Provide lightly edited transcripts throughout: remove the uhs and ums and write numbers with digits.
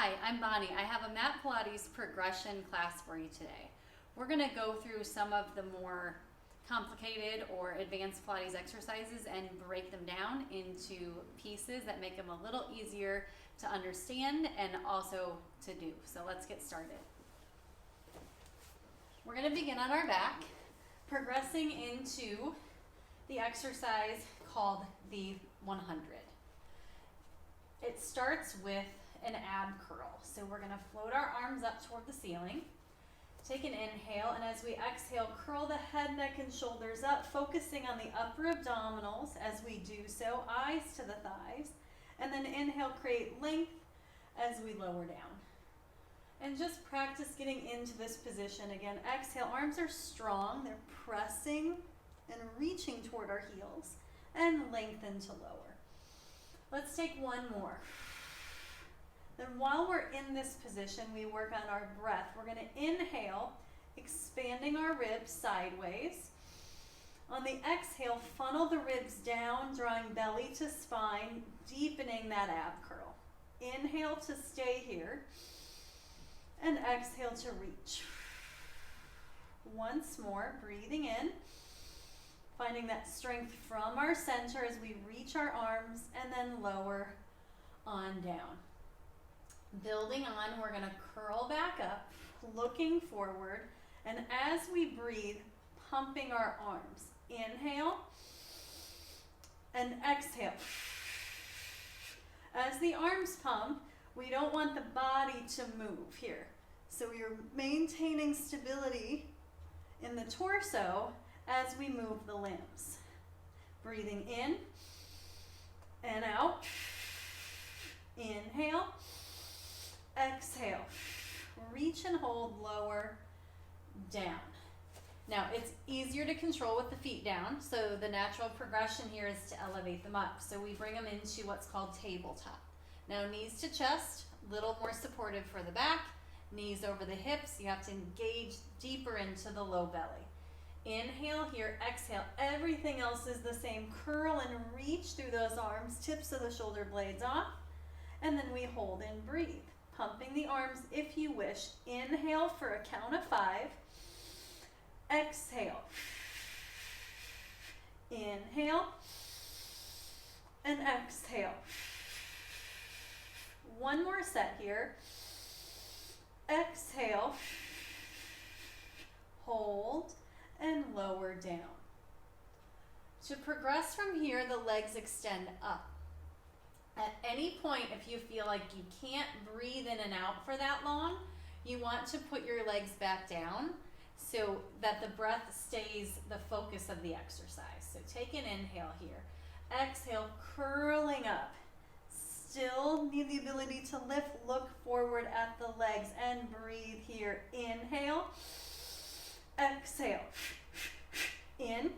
Hi, I'm Bonnie. I have a mat Pilates progression class for you today. We're going to go through some of the more complicated or advanced Pilates exercises and break them down into pieces that make them a little easier to understand and also to do. So let's get started. We're going to begin on our back, progressing into the exercise called the 100. It starts with an ab curl. So we're going to float our arms up toward the ceiling. Take an inhale, and as we exhale, curl the head, neck, and shoulders up, focusing on the upper abdominals as we do so, eyes to the thighs. And then inhale, create length as we lower down. And just practice getting into this position. Again, exhale, arms are strong. They're pressing and reaching toward our heels, and lengthen to lower. Let's take one more. Then while we're in this position, we work on our breath. We're going to inhale, expanding our ribs sideways. On the exhale, funnel the ribs down, drawing belly to spine, deepening that ab curl. Inhale to stay here, and exhale to reach. Once more, breathing in, finding that strength from our center as we reach our arms, and then lower on down. Building on, we're going to curl back up, looking forward, and as we breathe, pumping our arms. Inhale and exhale. As the arms pump, we don't want the body to move here. So you're maintaining stability in the torso as we move the limbs. Breathing in and out. Inhale. Exhale. Reach and hold, lower, down. Now, it's easier to control with the feet down, so the natural progression here is to elevate them up. So we bring them into what's called tabletop. Now, knees to chest, a little more supportive for the back. Knees over the hips, you have to engage deeper into the low belly. Inhale here, exhale. Everything else is the same. Curl and reach through those arms, tips of the shoulder blades off, and then we hold and breathe. Pumping the arms if you wish. Inhale for a count of 5. Exhale. Inhale and exhale. One more set here. Exhale. Hold and lower down. To progress from here, the legs extend up. At any point, if you feel like you can't breathe in and out for that long, you want to put your legs back down so that the breath stays the focus of the exercise. So take an inhale here. Exhale, curling up. Still need the ability to lift, look forward at the legs, and breathe here. Inhale, exhale, in.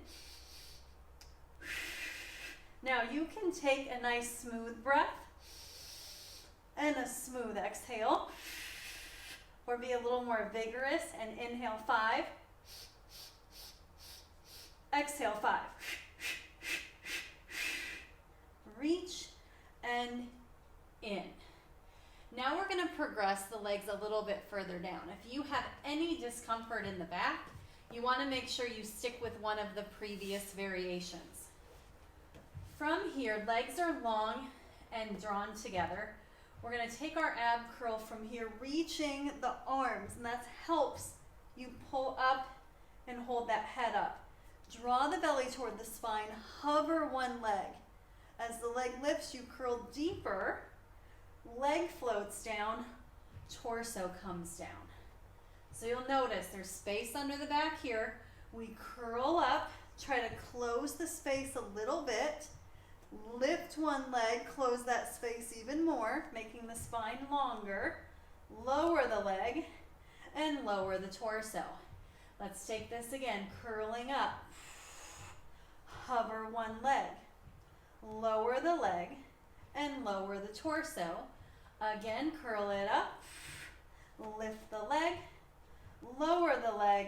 Now you can take a nice smooth breath and a smooth exhale, or be a little more vigorous and inhale 5, exhale 5. Reach and in. Now we're going to progress the legs a little bit further down. If you have any discomfort in the back, you want to make sure you stick with one of the previous variations. From here, legs are long and drawn together. We're going to take our ab curl from here, reaching the arms, and that helps you pull up and hold that head up. Draw the belly toward the spine, hover one leg. As the leg lifts, you curl deeper, leg floats down, torso comes down. So you'll notice there's space under the back here. We curl up, try to close the space a little bit. Lift one leg, close that space even more, making the spine longer. Lower the leg and lower the torso. Let's take this again, curling up. Hover one leg. Lower the leg and lower the torso. Again, curl it up. Lift the leg. Lower the leg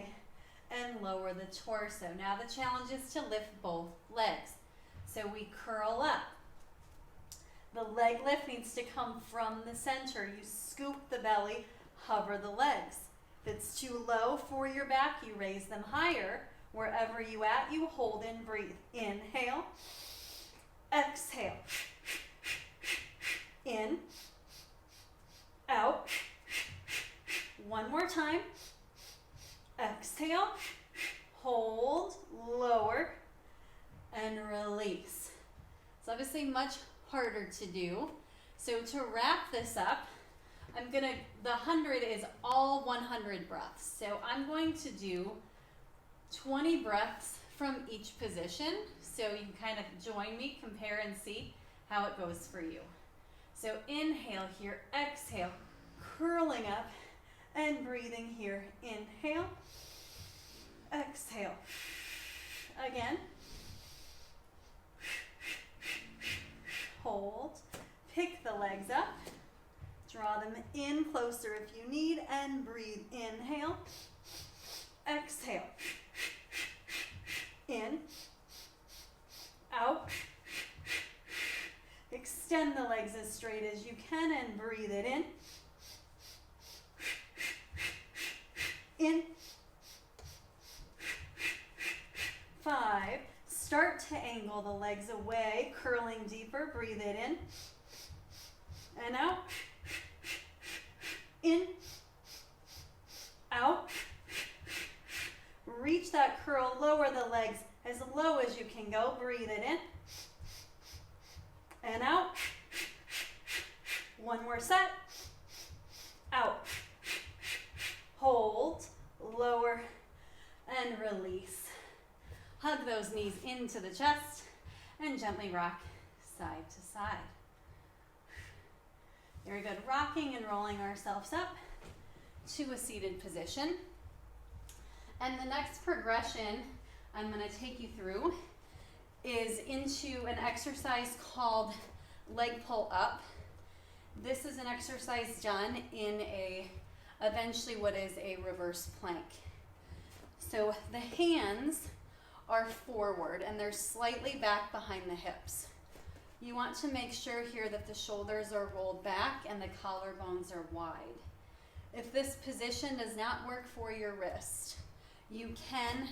and lower the torso. Now the challenge is to lift both legs. So we curl up. The leg lift needs to come from the center. You scoop the belly, hover the legs. If it's too low for your back, you raise them higher. Wherever you at, you hold and breathe. Inhale, exhale. In, out. One more time. Exhale, hold, lower, and release. It's obviously much harder to do. So to wrap this up, the 100 is all 100 breaths. So I'm going to do 20 breaths from each position. So you can kind of join me, compare, and see how it goes for you. So inhale here, exhale, curling up and breathing here. Inhale, exhale. Again. Hold, pick the legs up, draw them in closer if you need, and breathe. Inhale, exhale. In, out. Extend the legs as straight as you can and breathe it in. In. 5. Start to angle the legs away, curling deeper. Breathe it in and out. In, out. Reach that curl, lower the legs as low as you can go. Breathe it in and out. One more set. Out. Hold, lower, and release. Hug those knees into the chest and gently rock side to side. Very good. Rocking and rolling ourselves up to a seated position. And the next progression I'm going to take you through is into an exercise called leg pull up. This is an exercise done in eventually what is a reverse plank. So the hands are forward and they're slightly back behind the hips. You want to make sure here that the shoulders are rolled back and the collarbones are wide. If this position does not work for your wrist, you can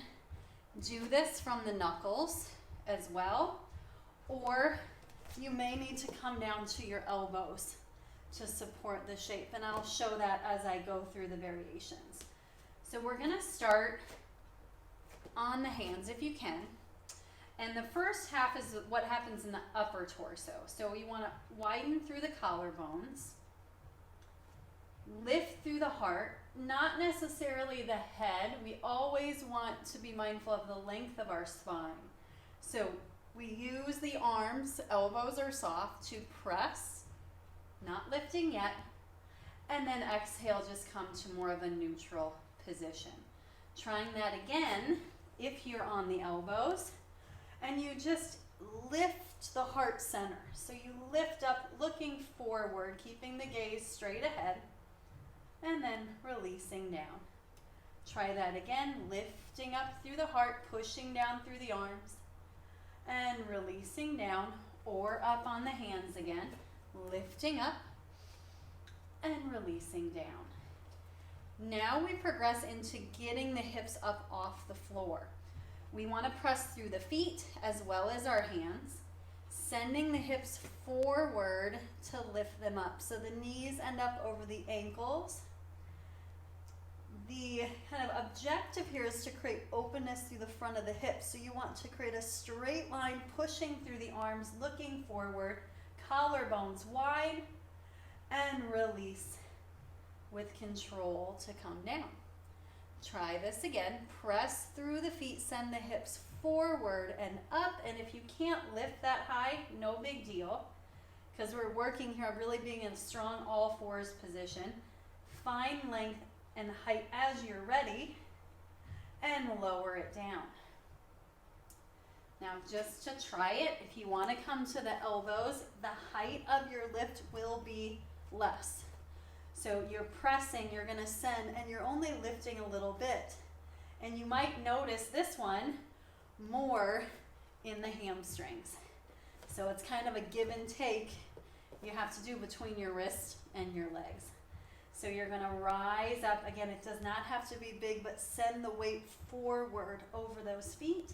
do this from the knuckles as well, or you may need to come down to your elbows to support the shape, and I'll show that as I go through the variations. So we're going to start on the hands if you can, and the first half is what happens in the upper torso. So you want to widen through the collarbones, lift through the heart, not necessarily the head. We always want to be mindful of the length of our spine. So we use the arms, elbows are soft, to press, not lifting yet, and then exhale, just come to more of a neutral position. Trying that again if you're on the elbows, and you just lift the heart center. So you lift up, looking forward, keeping the gaze straight ahead, and then releasing down. Try that again, lifting up through the heart, pushing down through the arms, and releasing down, or up on the hands again, lifting up and releasing down. Now we progress into getting the hips up off the floor. We want to press through the feet as well as our hands, sending the hips forward to lift them up. So the knees end up over the ankles. The kind of objective here is to create openness through the front of the hips. So you want to create a straight line, pushing through the arms, looking forward, collarbones wide, and release with control to come down. Try this again. Press through the feet, send the hips forward and up, and if you can't lift that high, no big deal, because we're working here on really being in a strong all fours position. Find length and height as you're ready, and lower it down. Now just to try it, if you want to come to the elbows, the height of your lift will be less. So you're pressing, you're going to send, and you're only lifting a little bit. And you might notice this one more in the hamstrings. So it's kind of a give and take you have to do between your wrist and your legs. So you're gonna rise up. Again, it does not have to be big, but send the weight forward over those feet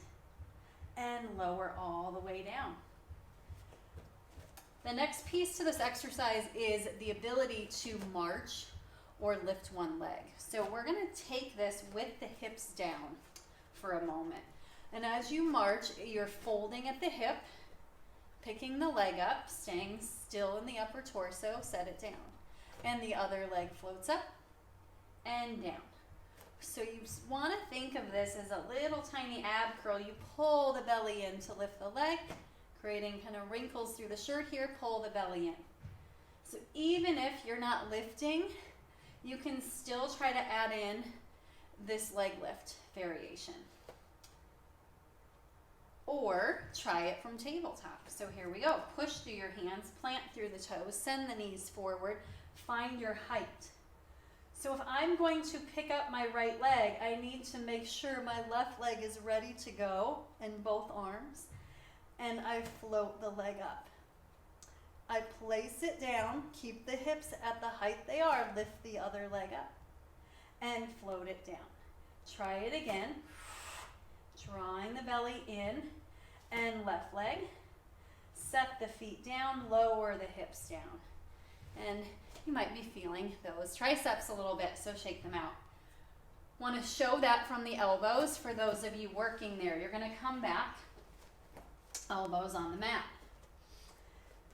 and lower all the way down. The next piece to this exercise is the ability to march or lift one leg. So we're gonna take this with the hips down for a moment. And as you march, you're folding at the hip, picking the leg up, staying still in the upper torso, set it down. And the other leg floats up and down. So you want to think of this as a little tiny ab curl. You pull the belly in to lift the leg, creating kind of wrinkles through the shirt here, pull the belly in. So even if you're not lifting, you can still try to add in this leg lift variation. Or try it from tabletop. So here we go. Push through your hands, plant through the toes, send the knees forward, find your height. So if I'm going to pick up my right leg, I need to make sure my left leg is ready to go in both arms, and I float the leg up. I place it down, keep the hips at the height they are, lift the other leg up, and float it down. Try it again, drawing the belly in, and left leg. Set the feet down, lower the hips down. And you might be feeling those triceps a little bit, so shake them out. Want to show that from the elbows for those of you working there. You're going to come back, elbows on the mat.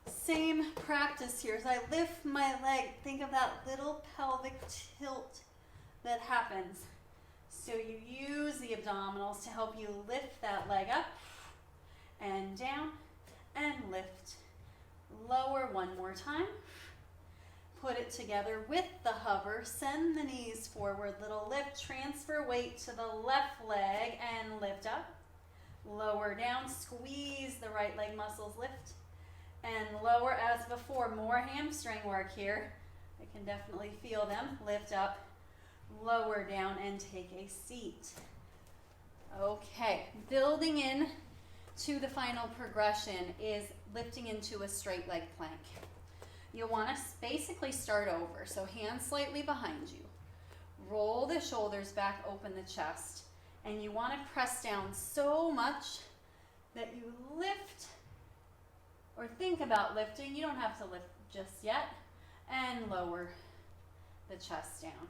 Same practice here. As I lift my leg, think of that little pelvic tilt that happens. So you use the abdominals to help you lift that leg up and down and lift. Lower one more time. Put it together with the hover. Send the knees forward, little lift. Transfer weight to the left leg and lift up. Lower down, squeeze the right leg muscles, lift. And lower as before, more hamstring work here. I can definitely feel them. Lift up, lower down, and take a seat. Okay, building in to the final progression is lifting into a straight leg plank. You'll want to basically start over. So hands slightly behind you. Roll the shoulders back, open the chest. And you want to press down so much that you lift, or think about lifting. You don't have to lift just yet. And lower the chest down.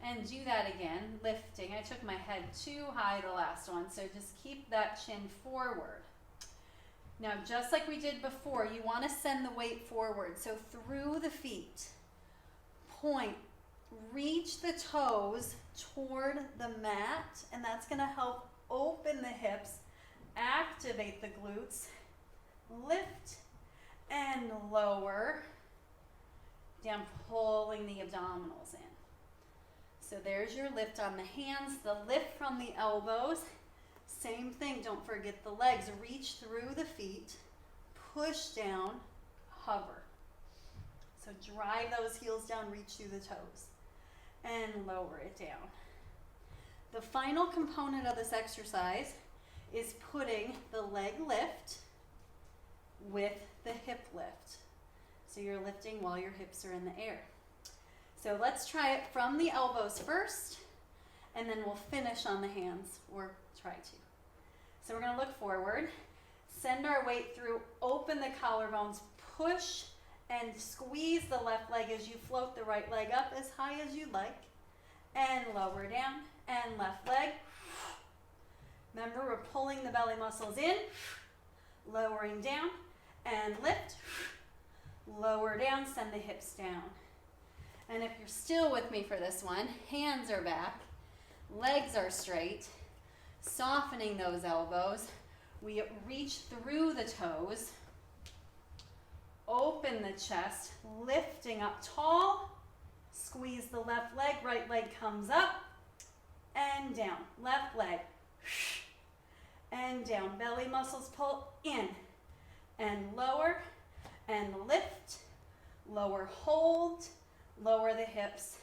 And do that again, lifting. I took my head too high the last one, so just keep that chin forward. Now, just like we did before, you want to send the weight forward. So through the feet, point, reach the toes toward the mat, and that's going to help open the hips, activate the glutes, lift and lower, down, pulling the abdominals in. So there's your lift on the hands, the lift from the elbows. Same thing, don't forget the legs. Reach through the feet, push down, hover. So drive those heels down, reach through the toes, and lower it down. The final component of this exercise is putting the leg lift with the hip lift. So you're lifting while your hips are in the air. So let's try it from the elbows first, and then we'll finish on the hands, or try to. So we're going to look forward, send our weight through, open the collarbones, push and squeeze the left leg as you float the right leg up as high as you like, and lower down, and left leg. Remember, we're pulling the belly muscles in, lowering down, and lift, lower down, send the hips down. And if you're still with me for this one, hands are back, legs are straight, softening those elbows. We reach through the toes, open the chest, lifting up tall, squeeze the left leg, right leg comes up, and down, left leg, and down, belly muscles pull in, and lower, and lift, lower, hold, lower the hips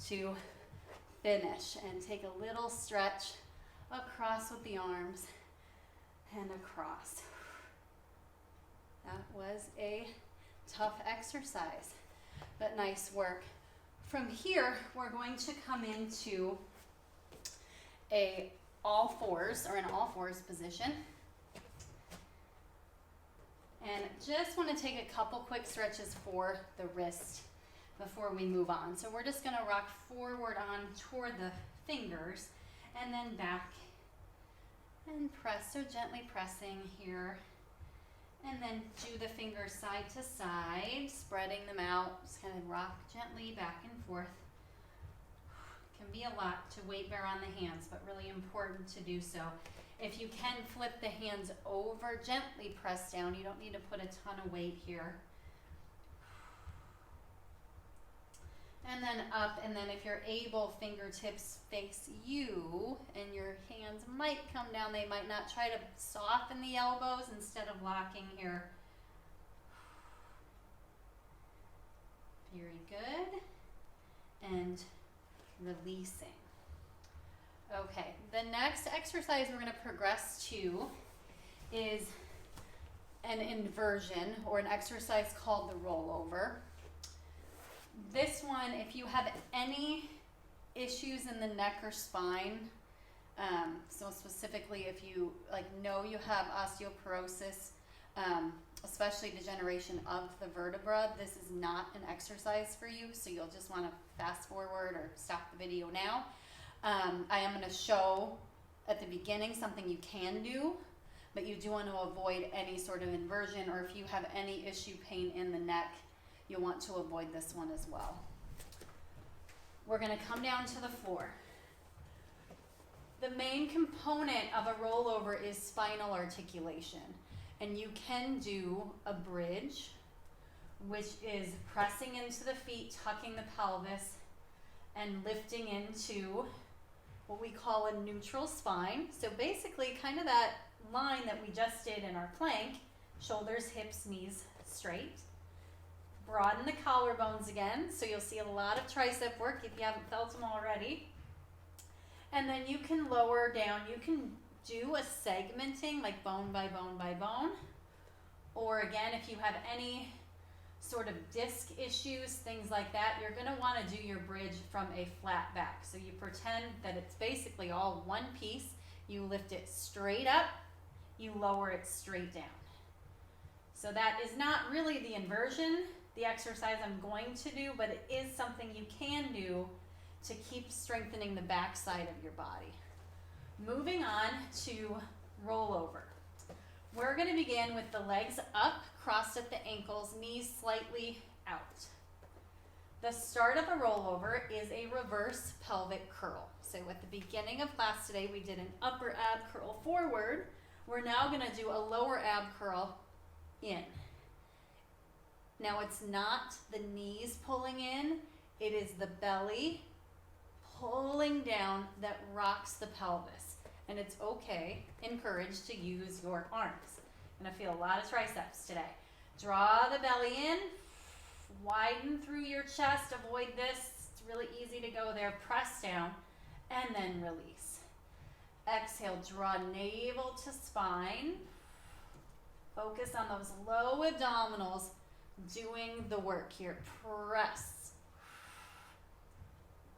to finish, and take a little stretch across with the arms and across. That was a Tough exercise, but nice work. From here, we're going to come into an all fours position. And just want to take a couple quick stretches for the wrist before we move on. So we're just going to rock forward on toward the fingers and then back and press. So gently pressing here. And then do the fingers side to side, spreading them out. Just kind of rock gently back and forth. Can be a lot to weight bear on the hands, but really important to do so. If you can flip the hands over, gently press down. You don't need to put a ton of weight here. And then up, and then if you're able, fingertips face you, and your hands might come down. They might not. Try to soften the elbows instead of locking here. Very good. And releasing. Okay, the next exercise we're going to progress to is an inversion, or an exercise called the rollover. This one, if you have any issues in the neck or spine, so specifically if you know you have osteoporosis, especially degeneration of the vertebra, this is not an exercise for you, so you'll just want to fast forward or stop the video now. I am going to show at the beginning something you can do, but you do want to avoid any sort of inversion, or if you have any issue, pain in the neck, you'll want to avoid this one as well. We're going to come down to the floor. The main component of a rollover is spinal articulation, and you can do a bridge, which is pressing into the feet, tucking the pelvis, and lifting into what we call a neutral spine. So basically kind of that line that we just did in our plank, shoulders, hips, knees straight. Broaden the collarbones again, so you'll see a lot of tricep work if you haven't felt them already. And then you can lower down. You can do a segmenting, like bone by bone by bone. Or again, if you have any sort of disc issues, things like that, you're going to want to do your bridge from a flat back. So you pretend that it's basically all one piece. You lift it straight up, you lower it straight down. So that is not really the inversion, the exercise I'm going to do, but it is something you can do to keep strengthening the back side of your body. Moving on to rollover. We're going to begin with the legs up, crossed at the ankles, knees slightly out. The start of a rollover is a reverse pelvic curl. So at the beginning of class today, we did an upper ab curl forward. We're now going to do a lower ab curl in. Now it's not the knees pulling in, it is the belly pulling down that rocks the pelvis. And it's okay, encouraged to use your arms. I'm going to feel a lot of triceps today. Draw the belly in, widen through your chest, avoid this, it's really easy to go there, press down, and then release. Exhale, draw navel to spine. Focus on those low abdominals, doing the work here. Press.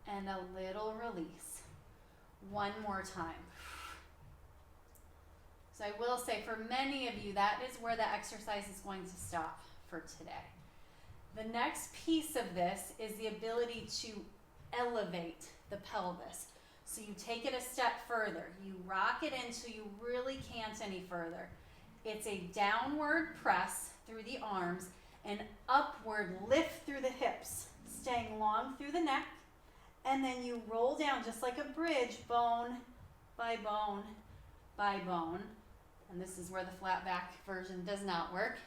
And a little release. One more time. So I will say for many of you, that is where the exercise is going to stop for today. The next piece of this is the ability to elevate the pelvis. So you take it a step further. You rock it in so you really can't any further. It's a downward press through the arms and upward lift through the hips, staying long through the neck. And then you roll down just like a bridge, bone by bone by bone. And this is where the flat back version does not work.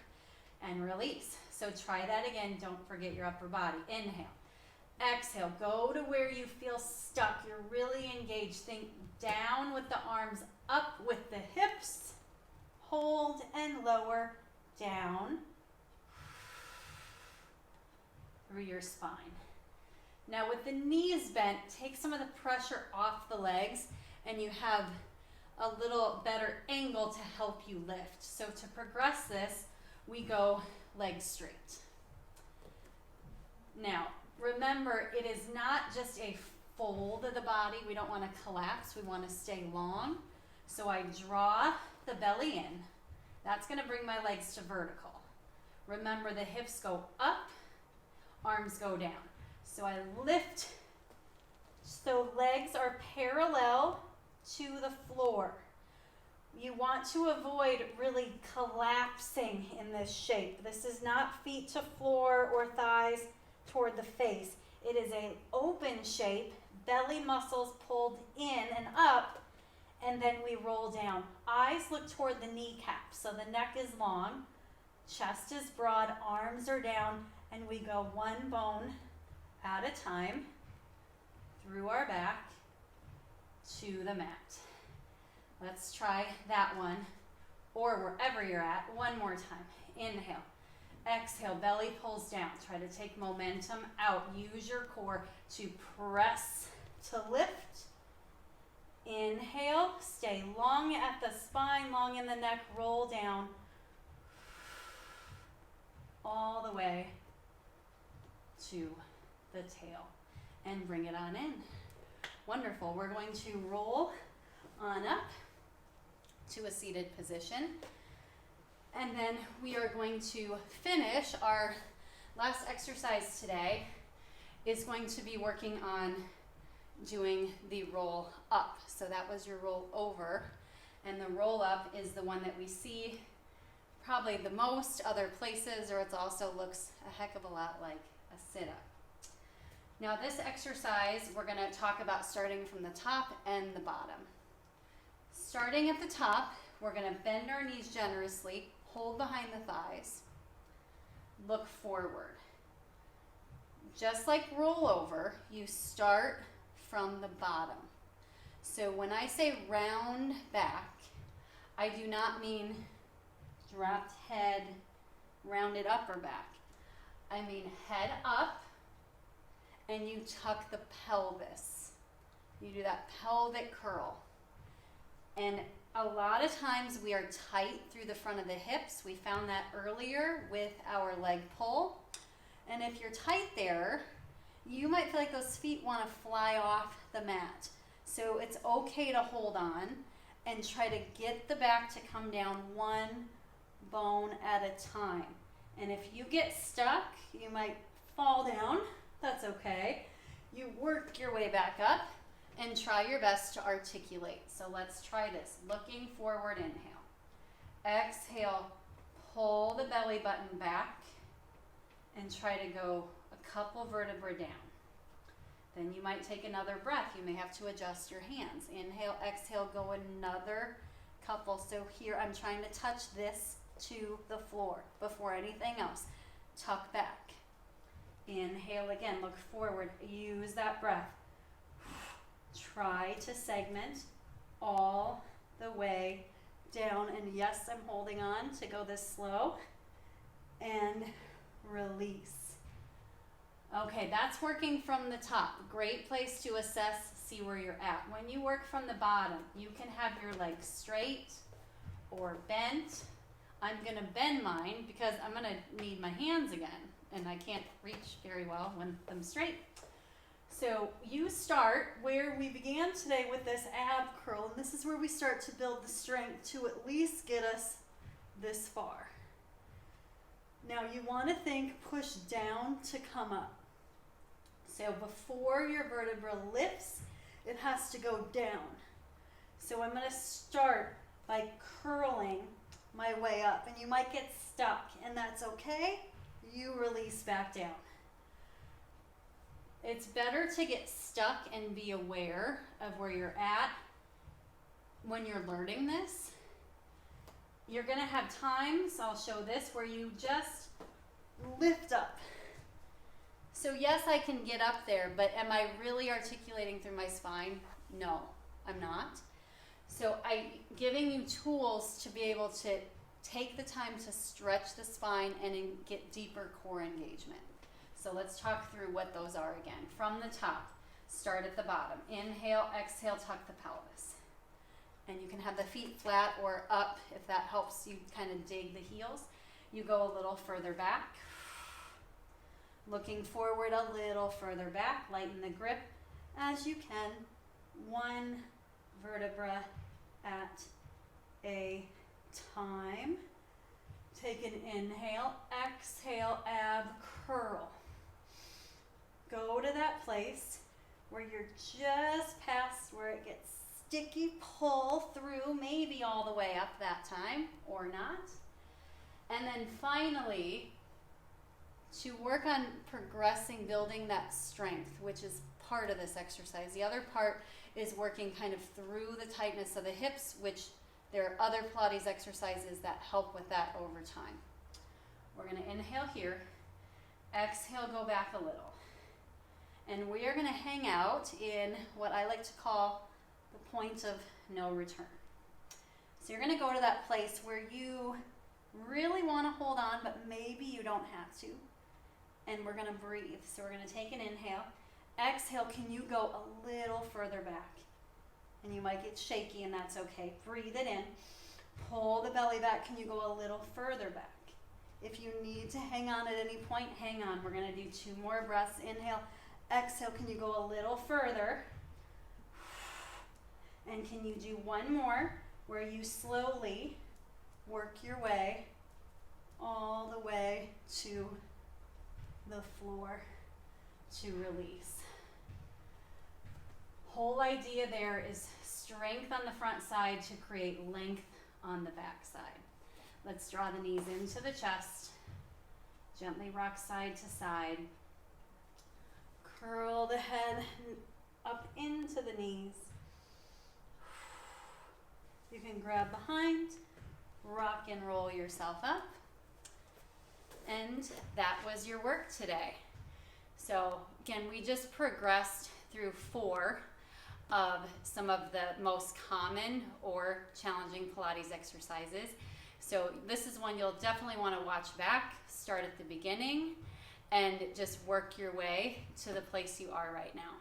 And release. So try that again. Don't forget your upper body. Inhale. Exhale. Go to where you feel stuck. You're really engaged. Think down with the arms, up with the hips. Hold and lower, down through your spine. Now with the knees bent, take some of the pressure off the legs and you have a little better angle to help you lift. So to progress this, we go legs straight. remember, it is not just a fold of the body. We don't want to collapse. We want to stay long. So I draw the belly in. That's going to bring my legs to vertical. Remember, the hips go up, arms go down. So I lift, so legs are parallel to the floor. You want to avoid really collapsing in this shape. This is not feet to floor or thighs toward the face. It is an open shape, belly muscles pulled in and up, and then we roll down. Eyes look toward the kneecap, so the neck is long, chest is broad, arms are down, and we go one bone at a time through our back to the mat. Let's try that one, or wherever you're at, one more time. Inhale, exhale, belly pulls down. Try to take momentum out. Use your core to press to lift. Inhale, stay long at the spine, long in the neck, roll down all the way to the tail and bring it on in. Wonderful. We're going to roll on up to a seated position, and then we are going to finish. Our last exercise today is going to be working on doing the roll up. So that was your roll over, and the roll up is the one that we see probably the most other places, or it also looks a heck of a lot like a sit-up. Now this exercise, we're going to talk about starting from the top and the bottom. Starting at the top, we're going to bend our knees generously, hold behind the thighs, look forward. Just like roll over, you start from the bottom. So when I say round back, I do not mean dropped head, rounded upper back. I mean head up, and you tuck the pelvis. You do that pelvic curl. And a lot of times we are tight through the front of the hips. We found that earlier with our leg pull. And if you're tight there, you might feel like those feet want to fly off the mat. So it's okay to hold on and try to get the back to come down one bone at a time. And if you get stuck, you might fall down. That's okay. You work your way back up and try your best to articulate. So let's try this. Looking forward, inhale. Exhale, pull the belly button back and try to go a couple vertebrae down. Then you might take another breath. You may have to adjust your hands. Inhale, exhale, go another couple. So here I'm trying to touch this to the floor before anything else. Tuck back. Inhale again, look forward. Use that breath. Try to segment all the way down. And yes, I'm holding on to go this slow. And release. Okay, that's working from the top. Great place to assess, see where you're at. When you work from the bottom, you can have your legs straight or bent. I'm going to bend mine because I'm going to need my hands again, and I can't reach very well when I'm straight. So you start where we began today with this ab curl, and this is where we start to build the strength to at least get us this far. Now you want to think push down to come up. So before your vertebra lifts, it has to go down. So I'm going to start by curling my way up, and you might get stuck, and that's okay. You release back down. It's better to get stuck and be aware of where you're at when you're learning this. You're going to have times, I'll show this, where you just lift up. So yes, I can get up there, but am I really articulating through my spine? No, I'm not. So I'm giving you tools to be able to take the time to stretch the spine and get deeper core engagement. So let's talk through what those are again. From the top, start at the bottom. Inhale, exhale, tuck the pelvis. And you can have the feet flat or up if that helps you kind of dig the heels. You go a little further back. Looking forward a little further back, lighten the grip as you can, one vertebra at a time. Take an inhale, exhale, ab curl. Go to that place where you're just past where it gets sticky, pull through, maybe all the way up that time or not. And then finally, to work on progressing, building that strength, which is part of this exercise. The other part is working kind of through the tightness of the hips, which there are other Pilates exercises that help with that over time. We're going to inhale here, exhale, go back a little. And we are going to hang out in what I like to call the point of no return. So you're going to go to that place where you really want to hold on, but maybe you don't have to. And we're going to breathe. So we're going to take an inhale. Exhale, can you go a little further back? And you might get shaky, and that's okay. Breathe it in. Pull the belly back. Can you go a little further back? If you need to hang on at any point, hang on. We're going to do 2 more breaths. Inhale. Exhale, can you go a little further? And can you do 1 more where you slowly work your way all the way to the floor to release. Whole idea there is strength on the front side to create length on the back side. Let's draw the knees into the chest. Gently rock side to side. Curl the head up into the knees. You can grab behind, rock and roll yourself up. And that was your work today. So again, we just progressed through 4 of some of the most common or challenging Pilates exercises. So this is one you'll definitely want to watch back, start at the beginning, and just work your way to the place you are right now.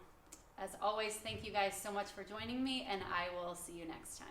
As always, thank you guys so much for joining me, and I will see you next time.